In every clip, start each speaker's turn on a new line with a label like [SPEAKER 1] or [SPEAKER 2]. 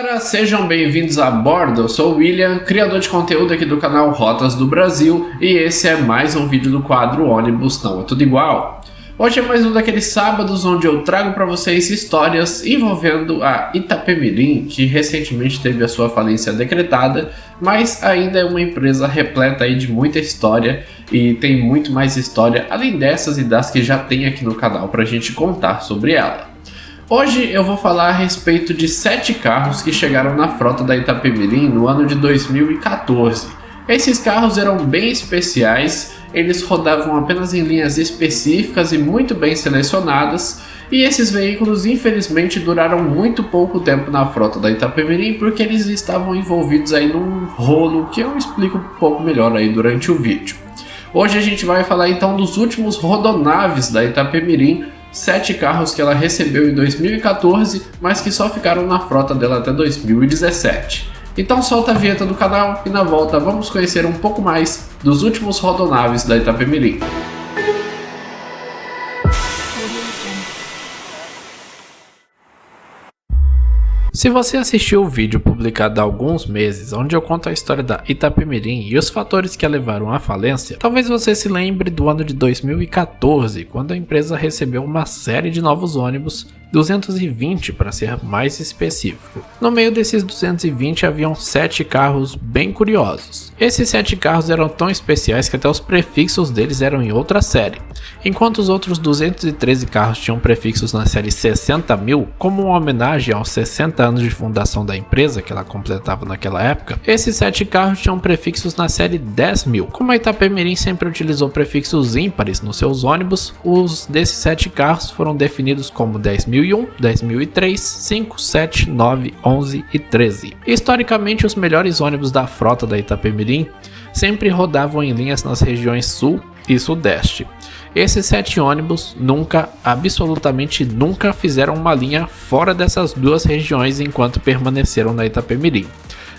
[SPEAKER 1] galera, sejam bem-vindos a bordo. Eu sou o William, criador de conteúdo aqui do canal Rotas do Brasil, e esse é mais um vídeo do quadro Ônibus Não É Tudo Igual. Hoje é mais um daqueles sábados onde eu trago para vocês histórias envolvendo a Itapemirim, que recentemente teve a sua falência decretada, mas ainda é uma empresa repleta aí de muita história e tem muito mais história além dessas e das que já tem aqui no canal para a gente contar sobre ela. Hoje eu vou falar a respeito de 7 carros que chegaram na frota da Itapemirim no ano de 2014. Esses carros eram bem especiais, eles rodavam apenas em linhas específicas e muito bem selecionadas, e esses veículos infelizmente duraram muito pouco tempo na frota da Itapemirim porque eles estavam envolvidos aí num rolo que eu explico um pouco melhor aí durante o vídeo. Hoje a gente vai falar então dos últimos rodonaves da Itapemirim, 7 carros que ela recebeu em 2014, mas que só ficaram na frota dela até 2017. Então solta a vinheta do canal e na volta vamos conhecer um pouco mais dos últimos rodonaves da Itapemirim. Se você assistiu o vídeo publicado há alguns meses, onde eu conto a história da Itapemirim e os fatores que a levaram à falência, talvez você se lembre do ano de 2014, quando a empresa recebeu uma série de novos ônibus, 220 para ser mais específico. No meio desses 220 haviam 7 carros bem curiosos. Esses 7 carros eram tão especiais que até os prefixos deles eram em outra série. Enquanto os outros 213 carros tinham prefixos na série 60.000, como uma homenagem aos 60 anos de fundação da empresa que ela completava naquela época, esses 7 carros tinham prefixos na série 10.000. Como a Itapemirim sempre utilizou prefixos ímpares nos seus ônibus, os desses 7 carros foram definidos como 10.001, 10.003, 5, 7, 9, 11 e 13. Historicamente, os melhores ônibus da frota da Itapemirim sempre rodavam em linhas nas regiões sul e sudeste. Esses 7 ônibus absolutamente nunca fizeram uma linha fora dessas duas regiões enquanto permaneceram na Itapemirim.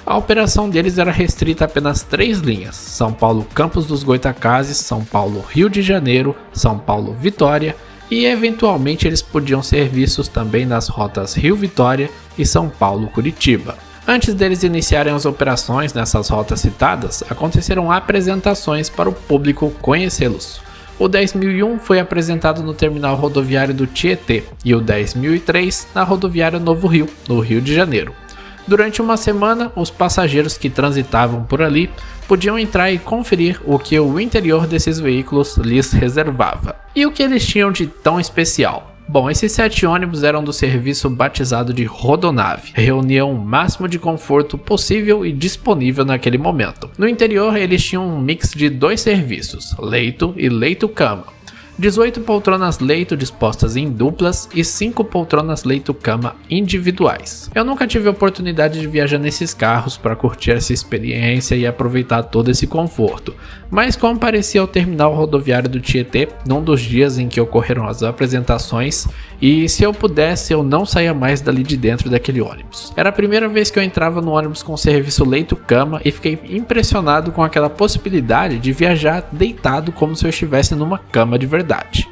[SPEAKER 1] A operação deles era restrita a apenas 3 linhas: São Paulo Campos dos Goytacazes, São Paulo Rio de Janeiro, São Paulo Vitória, e eventualmente eles podiam ser vistos também nas rotas Rio-Vitória e São Paulo-Curitiba. Antes deles iniciarem as operações nessas rotas citadas, aconteceram apresentações para o público conhecê-los. O 10.001 foi apresentado no terminal rodoviário do Tietê e o 10.003 na rodoviária Novo Rio, no Rio de Janeiro. Durante uma semana, os passageiros que transitavam por ali podiam entrar e conferir o que o interior desses veículos lhes reservava. E o que eles tinham de tão especial? Bom, esses 7 ônibus eram do serviço batizado de Rodonave, reuniam o máximo de conforto possível e disponível naquele momento. No interior, eles tinham um mix de 2 serviços, leito e leito-cama. 18 poltronas leito dispostas em duplas e 5 poltronas leito-cama individuais. Eu nunca tive a oportunidade de viajar nesses carros para curtir essa experiência e aproveitar todo esse conforto, mas compareci ao terminal rodoviário do Tietê num dos dias em que ocorreram as apresentações, e se eu pudesse eu não saía mais dali de dentro daquele ônibus. Era a primeira vez que eu entrava no ônibus com serviço leito-cama e fiquei impressionado com aquela possibilidade de viajar deitado como se eu estivesse numa cama de verdade.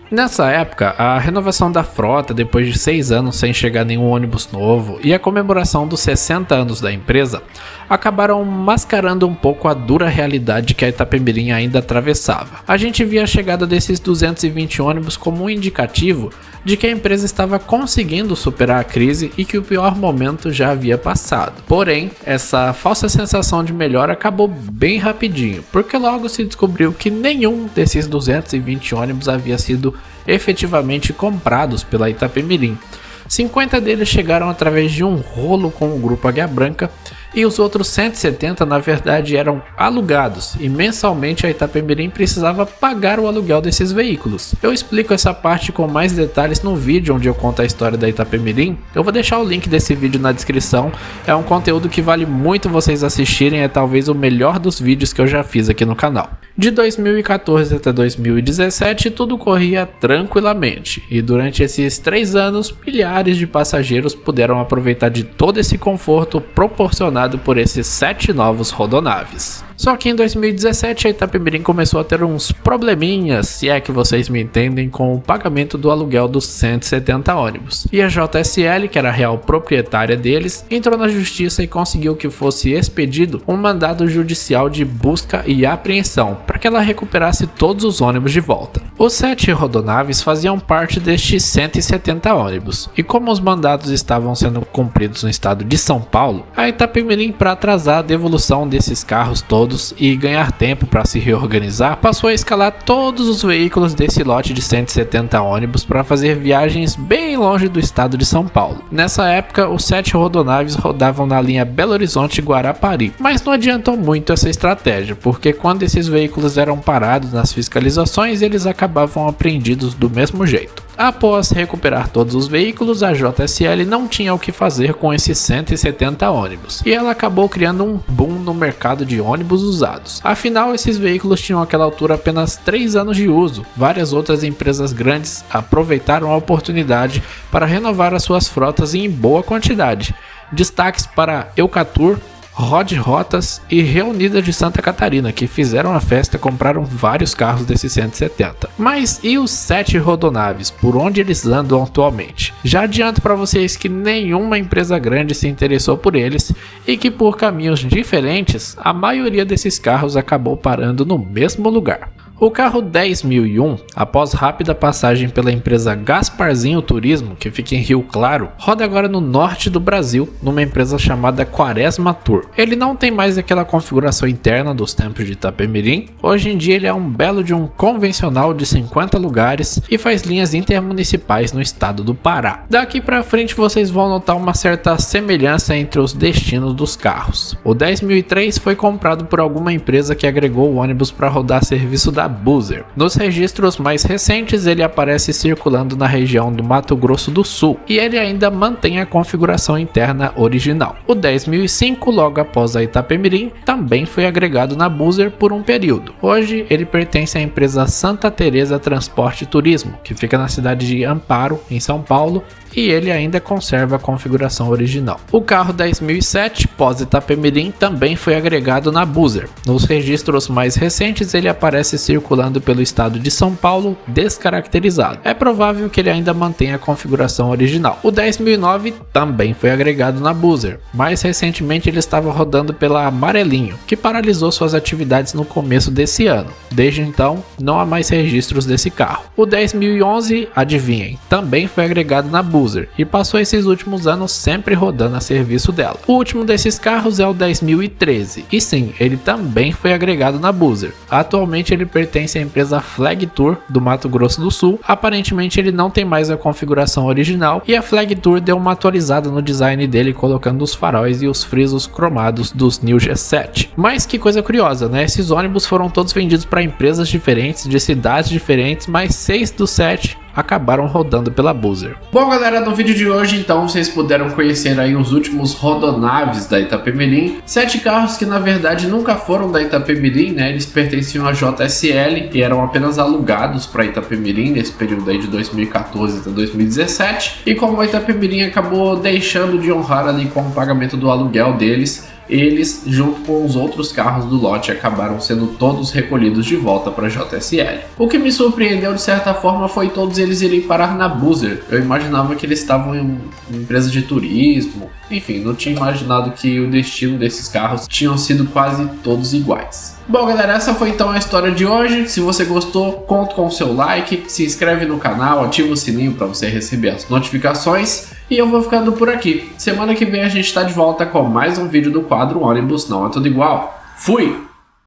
[SPEAKER 1] Nessa época, a renovação da frota depois de 6 anos sem chegar nenhum ônibus novo e a comemoração dos 60 anos da empresa acabaram mascarando um pouco a dura realidade que a Itapemirim ainda atravessava. A gente via a chegada desses 220 ônibus como um indicativo de que a empresa estava conseguindo superar a crise e que o pior momento já havia passado. Porém, essa falsa sensação de melhora acabou bem rapidinho, porque logo se descobriu que nenhum desses 220 ônibus havia sido efetivamente comprados pela Itapemirim. 50 deles chegaram através de um rolo com o grupo Águia Branca, e os outros 170 na verdade eram alugados, e mensalmente a Itapemirim precisava pagar o aluguel desses veículos. Eu explico essa parte com mais detalhes no vídeo onde eu conto a história da Itapemirim. Eu vou deixar o link desse vídeo na descrição. É um conteúdo que vale muito vocês assistirem, é talvez o melhor dos vídeos que eu já fiz aqui no canal. De 2014 até 2017 tudo corria tranquilamente, e durante esses 3 anos milhares de passageiros puderam aproveitar de todo esse conforto proporcionado por esses 7 novos rodonaves. Só que em 2017 a Itapemirim começou a ter uns probleminhas, se é que vocês me entendem, com o pagamento do aluguel dos 170 ônibus. E a JSL, que era a real proprietária deles, entrou na justiça e conseguiu que fosse expedido um mandado judicial de busca e apreensão para que ela recuperasse todos os ônibus de volta. Os 7 rodonaves faziam parte destes 170 ônibus, e como os mandados estavam sendo cumpridos no estado de São Paulo, a Itapemirim, para atrasar a devolução desses carros todos e ganhar tempo para se reorganizar, passou a escalar todos os veículos desse lote de 170 ônibus para fazer viagens bem longe do estado de São Paulo. Nessa época, os 7 rodonaves rodavam na linha Belo Horizonte-Guarapari, mas não adiantou muito essa estratégia, porque quando esses veículos eram parados nas fiscalizações, eles acabavam apreendidos do mesmo jeito. Após recuperar todos os veículos, a JSL não tinha o que fazer com esses 170 ônibus, e ela acabou criando um boom no mercado de ônibus usados. Afinal, esses veículos tinham àquela altura apenas 3 anos de uso. Várias outras empresas grandes aproveitaram a oportunidade para renovar as suas frotas em boa quantidade. Destaques para Eucatur, Rod Rotas e Reunida de Santa Catarina, que fizeram a festa e compraram vários carros desses 170. Mas e os 7 rodonaves, por onde eles andam atualmente? Já adianto para vocês que nenhuma empresa grande se interessou por eles e que por caminhos diferentes, a maioria desses carros acabou parando no mesmo lugar. O carro 10.001, após rápida passagem pela empresa Gasparzinho Turismo, que fica em Rio Claro, roda agora no norte do Brasil, numa empresa chamada Quaresma Tour. Ele não tem mais aquela configuração interna dos tempos de Itapemirim. Hoje em dia ele é um belo de um convencional de 50 lugares e faz linhas intermunicipais no estado do Pará. Daqui pra frente vocês vão notar uma certa semelhança entre os destinos dos carros. O 10.003 foi comprado por alguma empresa que agregou o ônibus para rodar serviço da Buser. Nos registros mais recentes ele aparece circulando na região do Mato Grosso do Sul e ele ainda mantém a configuração interna original. O 10.005, logo após a Itapemirim, também foi agregado na Buser por um período. Hoje ele pertence à empresa Santa Teresa Transporte e Turismo, que fica na cidade de Amparo, em São Paulo, e ele ainda conserva a configuração original. O carro 10.007, pós Itapemirim, também foi agregado na Buser. Nos registros mais recentes ele aparece circulando pelo estado de São Paulo, descaracterizado. É provável que ele ainda mantenha a configuração original. O 10.009 também foi agregado na Buser. Mais recentemente ele estava rodando pela Amarelinho, que paralisou suas atividades no começo desse ano. Desde então, não há mais registros desse carro. O 10.011, adivinhem, também foi agregado na Buser e passou esses últimos anos sempre rodando a serviço dela. O último desses carros é o 10.013, e sim, ele também foi agregado na Buser. Atualmente ele pertence à empresa Flag Tour do Mato Grosso do Sul. Aparentemente ele não tem mais a configuração original e a Flag Tour deu uma atualizada no design dele, colocando os faróis e os frisos cromados dos New G7. Mas que coisa curiosa, né? Esses ônibus foram todos vendidos para empresas diferentes, de cidades diferentes, mas 6 dos 7 acabaram rodando pela Buser. Bom galera, no vídeo de hoje então vocês puderam conhecer aí os últimos rodonaves da Itapemirim, 7 carros que na verdade nunca foram da Itapemirim, né? Eles pertenciam à JSL e eram apenas alugados para Itapemirim nesse período aí de 2014 até 2017, e como a Itapemirim acabou deixando de honrar ali com o pagamento do aluguel deles, eles, junto com os outros carros do lote, acabaram sendo todos recolhidos de volta para a JSL. O que me surpreendeu de certa forma foi todos eles irem parar na Buser. Eu imaginava que eles estavam em uma empresa de turismo, enfim, não tinha imaginado que o destino desses carros tinham sido quase todos iguais. Bom galera, essa foi então a história de hoje. Se você gostou, conto com o seu like, se inscreve no canal, ativa o sininho para você receber as notificações. E eu vou ficando por aqui. Semana que vem a gente está de volta com mais um vídeo do quadro Ônibus Não É Tudo Igual. Fui!